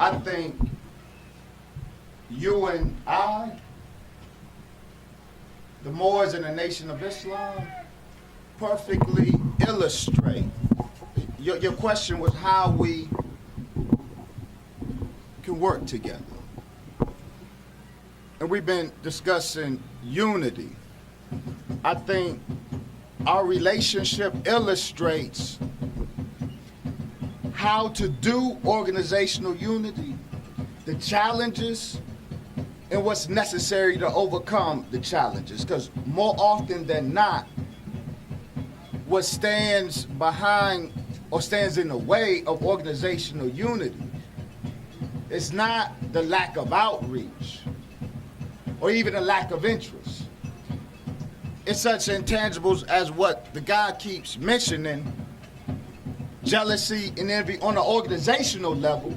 I think you and I, the Moors in the Nation of Islam, perfectly illustrate. Your question was how we can work together. And we've been discussing unity. I think our relationship illustrates how to do organizational unity, the challenges, and what's necessary to overcome the challenges. Because more often than not, what stands behind or stands in the way of organizational unity is not the lack of outreach or even a lack of interest. It's such intangibles as what the guy keeps mentioning, jealousy and envy on an organizational level.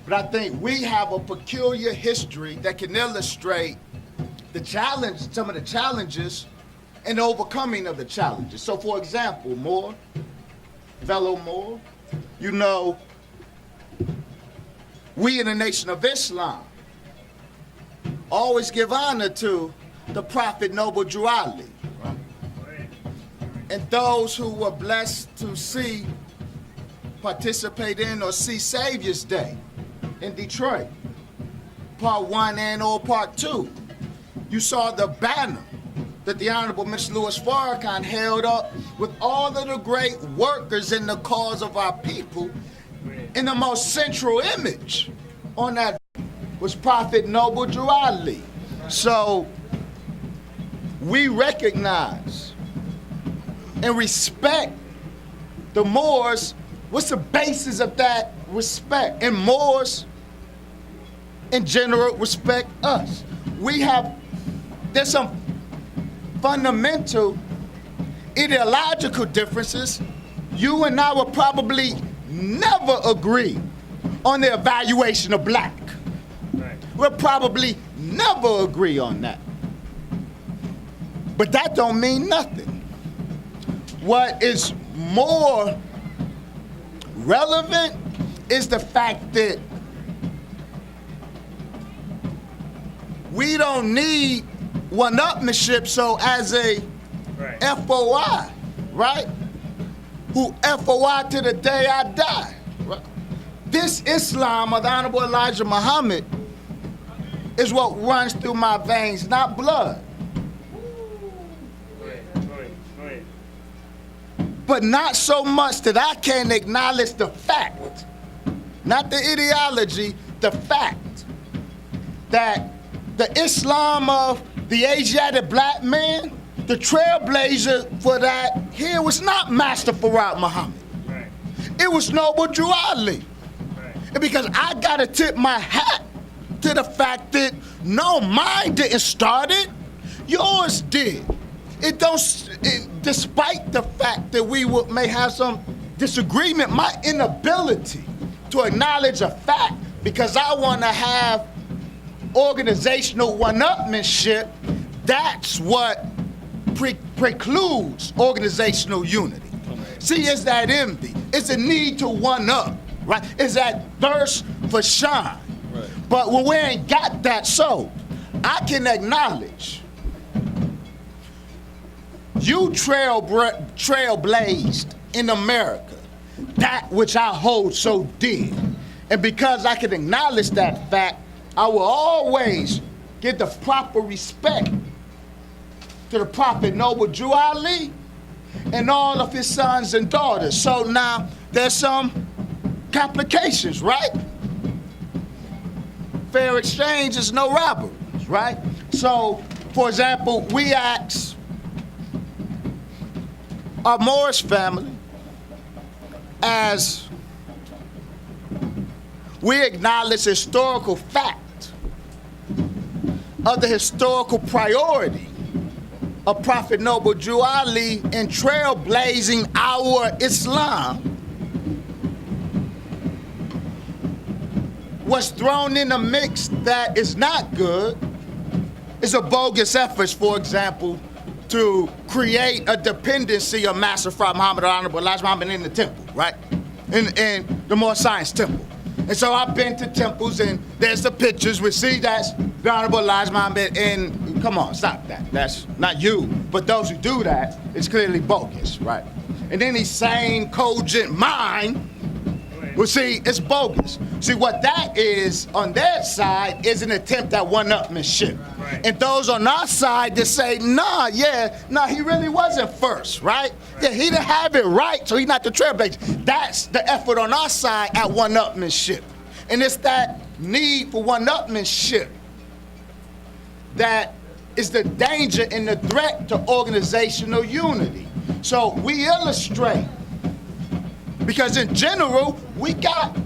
But I think we have a peculiar history that can illustrate the challenge, some of the challenges and the overcoming of the challenges. So for example, Moore, fellow Moore, you know, we in the Nation of Islam always give honor to the Prophet Noble Drew Ali, and those who were blessed to participate in or see Savior's Day in Detroit, part 1 and or part 2. You saw the banner that the Honorable Mr. Louis Farrakhan held up with all of the great workers in the cause of our people, and the most central image on that was Prophet Noble Drew Ali. So we recognize and respect the Moors. What's the basis of that respect? And Moors, in general, respect us. There's some fundamental ideological differences. You and I will probably never agree on the evaluation of black. Right. We'll probably never agree on that. But that don't mean nothing. What is more relevant is the fact that we don't need one-upmanship, so as a FOI, right? Who FOI to the day I die. Right? This Islam of the Honorable Elijah Muhammad is what runs through my veins, not blood. But not so much that I can't acknowledge the fact, not the ideology, the fact that the Islam of the Asiatic black man, the trailblazer for that here was not Master Farad Muhammad. Right. It was Noble Drew Ali. Right. And because I gotta tip my hat to the fact that no, mine didn't start it, yours did. Despite the fact that we may have some disagreement, my inability to acknowledge a fact because I want to have organizational one-upmanship, that's what precludes organizational unity. See, it's that envy. It's a need to one-up, right? It's that thirst for shine. Right. But when we ain't got that, so I can acknowledge you trailblazed in America that which I hold so dear. And because I can acknowledge that fact, I will always give the proper respect to the Prophet Noble Drew Ali and all of his sons and daughters. So now there's some complications, right? Fair exchange is no robberies, right? So, for example, we ask our Moorish family, as we acknowledge historical fact of the historical priority of Prophet Noble Drew Ali in trailblazing our Islam, what's thrown in the mix that is not good is a bogus effort, for example, to create a dependency of Master Farad Muhammad or Honorable Elijah Muhammad in the temple, right? In the Moor Science Temple. And so I've been to temples, and there's the pictures. We see that's the Honorable Elijah Muhammad, and come on, stop that. That's not you, but those who do that, it's clearly bogus, right? And then he's sane, cogent mind. Well, see, it's bogus. See, what that is on their side is an attempt at one-upmanship. Right. And those on our side that say, nah, he really wasn't first, right? Yeah, he didn't have it right, so he's not the trailblazer. That's the effort on our side at one-upmanship. And it's that need for one-upmanship that is the danger and the threat to organizational unity. So we illustrate, because in general, we got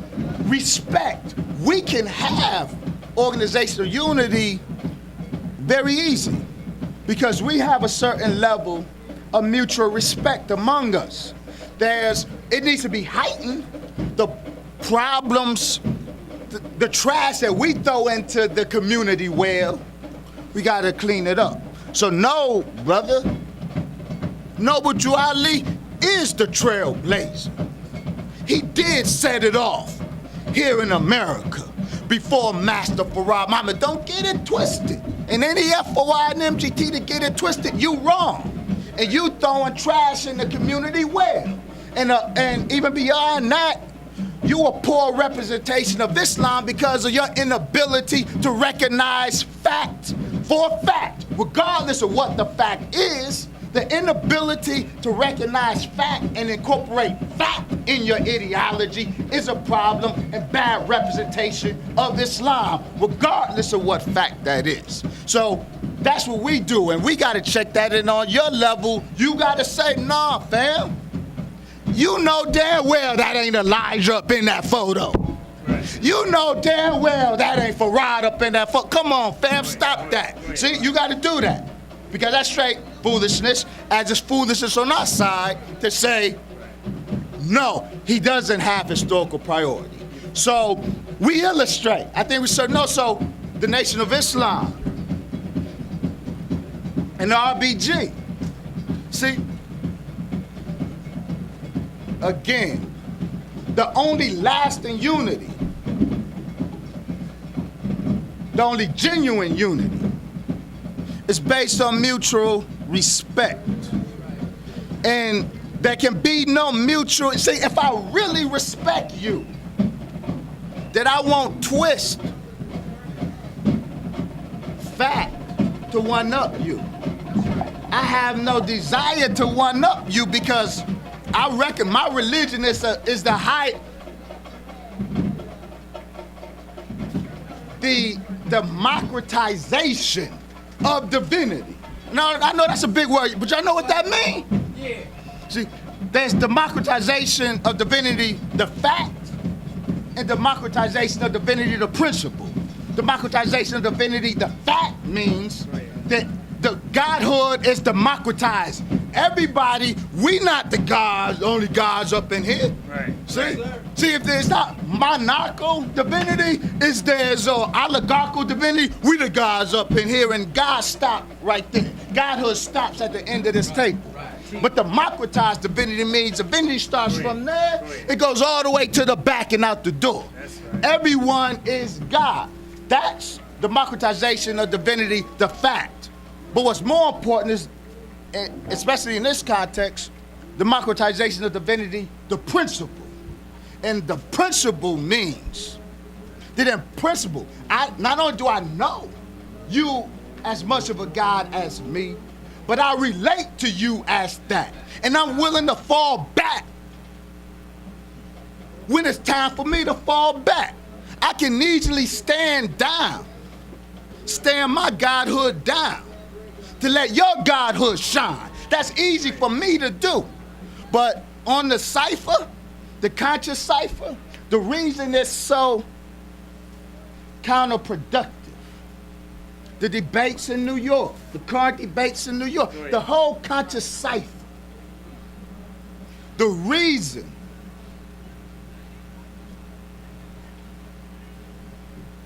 respect. We can have organizational unity very easy because we have a certain level of mutual respect among us. It needs to be heightened. The problems, the trash that we throw into the community well, we gotta clean it up. So no, brother, Noble Drew Ali is the trailblazer. He did set it off here in America before Master Farad Muhammad. Don't get it twisted. And any FOI and MGT to get it twisted, you wrong. And you throwing trash in the community well. And even beyond that, you a poor representation of Islam because of your inability to recognize fact for fact, regardless of what the fact is. The inability to recognize fact and incorporate fact in your ideology is a problem and bad representation of Islam, regardless of what fact that is. So that's what we do, and we gotta check that in on your level. You gotta say, nah, fam. You know damn well that ain't Elijah up in that photo. Right. You know damn well that ain't Farad up in that photo. Come on, fam, stop that. See, you gotta do that. Because that's straight foolishness, as it's foolishness on our side to say, no, he doesn't have historical priority. So we illustrate. I think we said, no, so the Nation of Islam and the RBG. See, again, the only lasting unity, the only genuine unity, is based on mutual respect. And there can be no mutual, see, if I really respect you, that I won't twist fact to one-up you. I have no desire to one-up you because I reckon my religion is the high, the democratization of divinity. Now, I know that's a big word, but y'all know what that means? Yeah. See, there's democratization of divinity, the fact, and democratization of divinity, the principle. Democratization of divinity, the fact means that the godhood is democratized. Everybody, we not the gods, only gods up in here. Right. See, if there's not monarchical divinity, is there's oligarchical divinity, we the gods up in here, and God stop right there. Godhood stops at the end of this table. But democratized divinity means divinity starts from there, it goes all the way to the back and out the door. Everyone is God. That's democratization of divinity, the fact. But what's more important is, especially in this context, democratization of divinity, the principle. And the principle means that in principle, not only do I know you as much of a God as me, but I relate to you as that. And I'm willing to fall back when it's time for me to fall back. I can easily stand down, stand my godhood down, to let your godhood shine. That's easy for me to do. But on the cipher, the conscious cipher, the reason it's so counterproductive, the debates in New York, the current debates in New York, the whole conscious cipher, the reason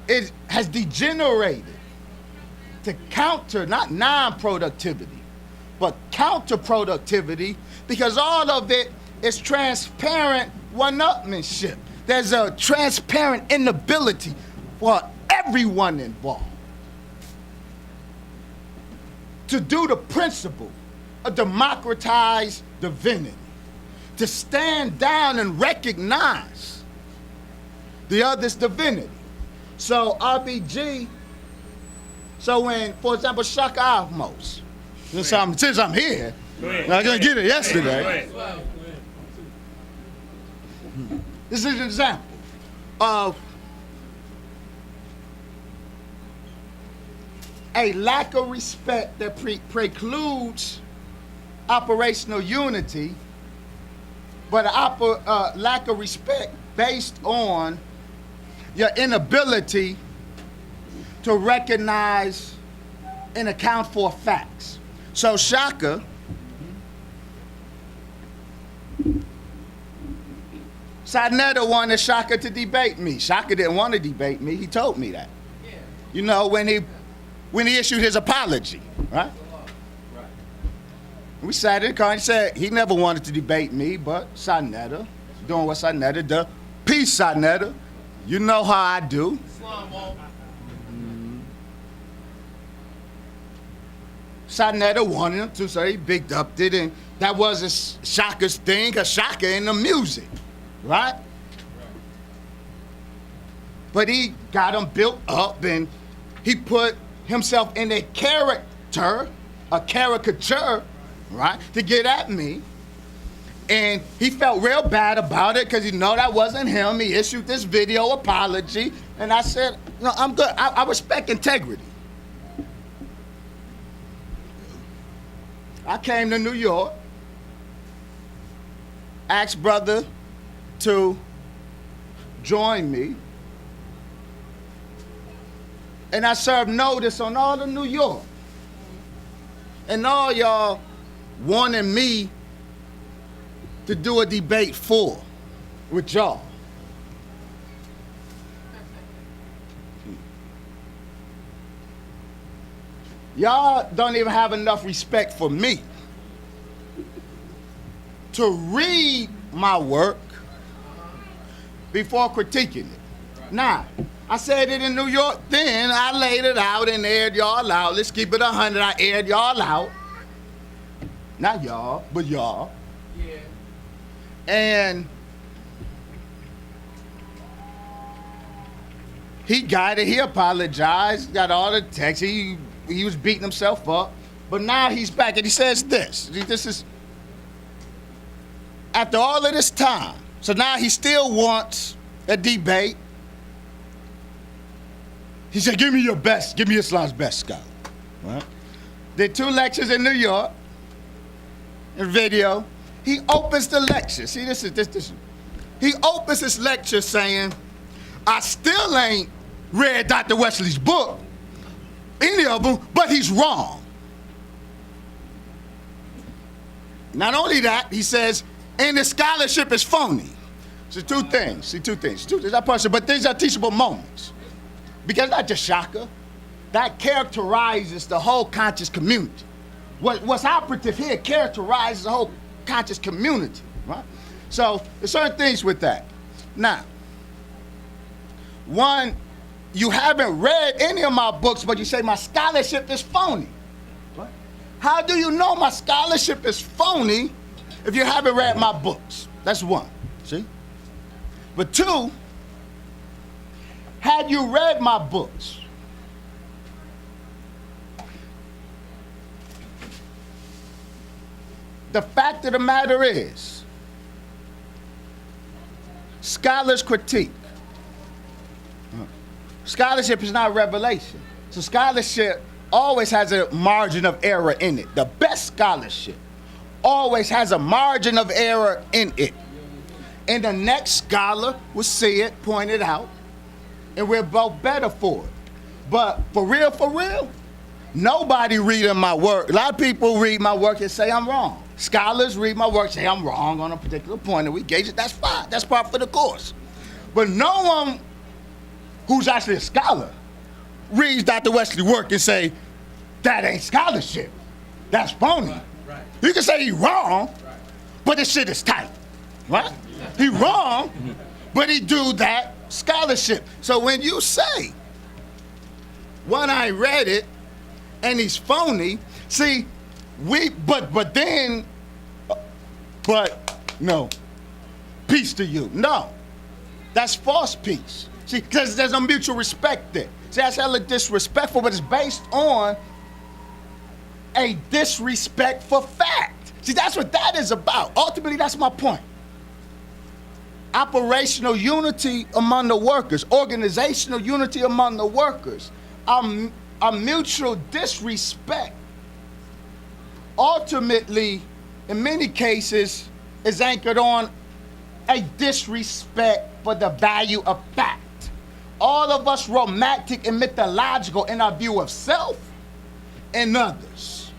it has degenerated to counter, not non-productivity, but counterproductivity, because all of it is transparent one-upmanship. There's a transparent inability for everyone involved to do the principle of democratized divinity, to stand down and recognize the other's divinity. So RBG, so when, for example, Shaka Ahmos, since I'm here, I couldn't get it yesterday. This is an example of a lack of respect that precludes operational unity, but a lack of respect based on your inability to recognize and account for facts. So Shaka Sadnetta wanted Shaka to debate me. Shaka didn't want to debate me. He told me that. Yeah. You know, when he issued his apology, right? Right. We sat in the car and said he never wanted to debate me, but Sadnetta, doing what Sadnetta does. Peace, Sadnetta. You know how I do. Sadnetta wanted him to, so he bigged up it, and that wasn't Shaka's thing, because Shaka in the music. Right? But he got him built up, and he put himself in a character, a caricature, right, to get at me. And he felt real bad about it because he know that wasn't him. He issued this video apology, and I said, no, I'm good. I respect integrity. I came to New York, asked brother to join me, and I served notice on all of New York, and all y'all wanted me to do a debate with y'all. Y'all don't even have enough respect for me to read my work before critiquing it. Now, I said it in New York then, I laid it out and aired y'all out. Let's keep it 100, I aired y'all out. Not y'all, but y'all. Yeah. And he got it, he apologized, got all the texts, he was beating himself up, but now he's back and he says this is, after all of this time, so now he still wants a debate. He said, give me your best, give me Islam's best scholar. Right? Did 2 lectures in New York, a video. He opens the lecture. See, this is. He opens his lecture saying, I still ain't read Dr. Wesley's book, any of them, but he's wrong. Not only that, he says, and the scholarship is phony. So two things. I person, but these are teachable moments. Because not just Shaka, that characterizes the whole conscious community. What's operative here characterizes the whole conscious community, right? So there's certain things with that. Now, one, you haven't read any of my books, but you say my scholarship is phony. What? How do you know my scholarship is phony if you haven't read my books? That's one, see? But 2, had you read my books, the fact of the matter is, scholars critique. Scholarship is not revelation. So scholarship always has a margin of error in it. The best scholarship always has a margin of error in it. And the next scholar will see it, point it out, and we're both better for it. But for real, nobody reading my work. A lot of people read my work and say I'm wrong. Scholars read my work, say I'm wrong on a particular point, and we gauge it. That's fine. That's part for the course. But no one who's actually a scholar reads Dr. Wesley's work and say, that ain't scholarship. That's phony. Right. You can say he's wrong, but this shit is tight. Right? He's wrong, but he do that scholarship. So when you say, when I read it, and he's phony, see, no, peace to you. No, that's false peace. See, because there's no mutual respect there. See, that's hella disrespectful, but it's based on a disrespect for fact. See, that's what that is about. Ultimately, that's my point. Operational unity among the workers, organizational unity among the workers, a mutual disrespect, ultimately, in many cases, is anchored on a disrespect for the value of fact. All of us romantic and mythological in our view of self and others.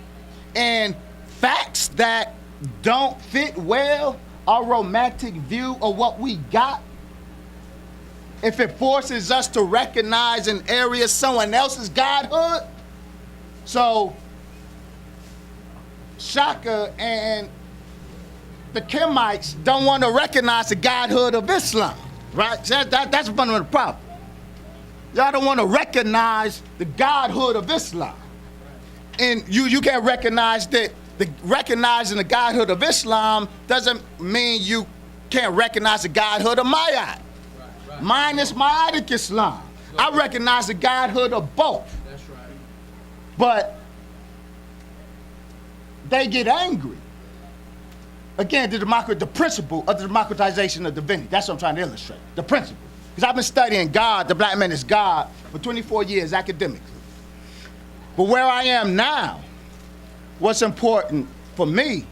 And facts that don't fit well our romantic view of what we got, if it forces us to recognize an area someone else's godhood. So Shaka and the Kemites don't want to recognize the godhood of Islam, right? That's one of the problems. Y'all don't want to recognize the godhood of Islam. And you can't recognize that recognizing the godhood of Islam doesn't mean you can't recognize the godhood of Ma'at. Right. Mine is Ma'atic Islam. So I recognize the godhood of both. That's right. But they get angry. Again, the principle of the democratization of divinity. That's what I'm trying to illustrate. The principle. Because I've been studying God, the black man is God, for 24 years academically. But where I am now, what's important for me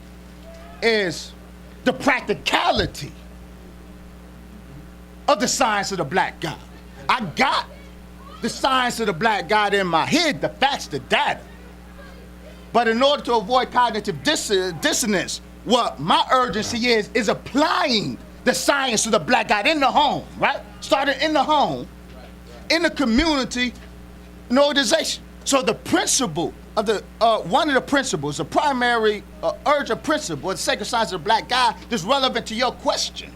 is the practicality of the science of the black God. I got the science of the black God in my head, the facts, the data. But in order to avoid cognitive dissonance, what my urgency is applying the science of the black God in the home, right? Starting in the home, in the community, in the organization. So the principle of the, one of the principles, the primary urgent principle of the sacred science of the black God that's relevant to your question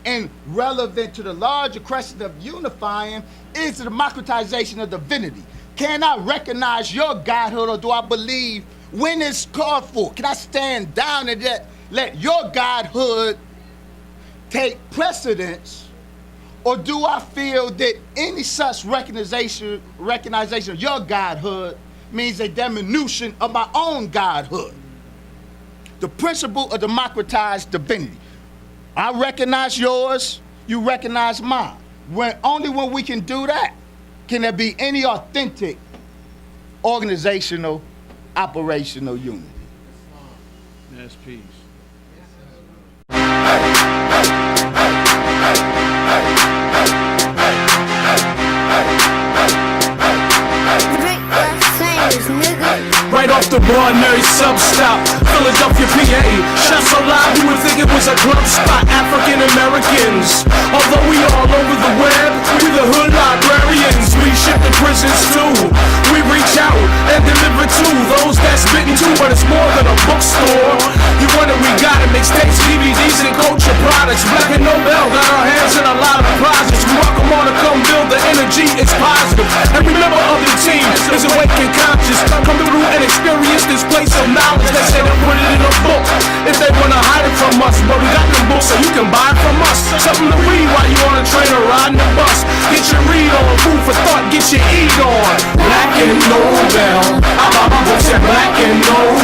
and relevant to the larger question of unifying is the democratization of divinity. Can I recognize your godhood, or do I believe when it's called for? Can I stand down and let your godhood take precedence? Or do I feel that any such recognition of your godhood means a diminution of my own godhood? The principle of democratized divinity. I recognize yours, you recognize mine. Only when we can do that can there be any authentic organizational, operational unity. That's peace. Right off the bar, Mary sub stop, Philadelphia, PA. Shot so loud you would think it was a club spot. African Americans, although we all over the web, we the hood librarians. We ship to prisons too. We reach out and deliver to those that's bitten too, but it's more than a bookstore. You wonder we got it, mixtapes, DVDs, and culture products. Black and Nobel got our hands in a lot of prizes. We welcome on to come build the energy, it's positive. Every member of the team is awake and conscious. Come through and experience this place of knowledge. They say they'll put it in a book if they wanna hide it from us, but we got them books so you can buy it from us. Something to read while you on a train or riding the bus. Get your read on, food for thought, get your eat on. Black and Nobel, I'm books at Black and Nobel.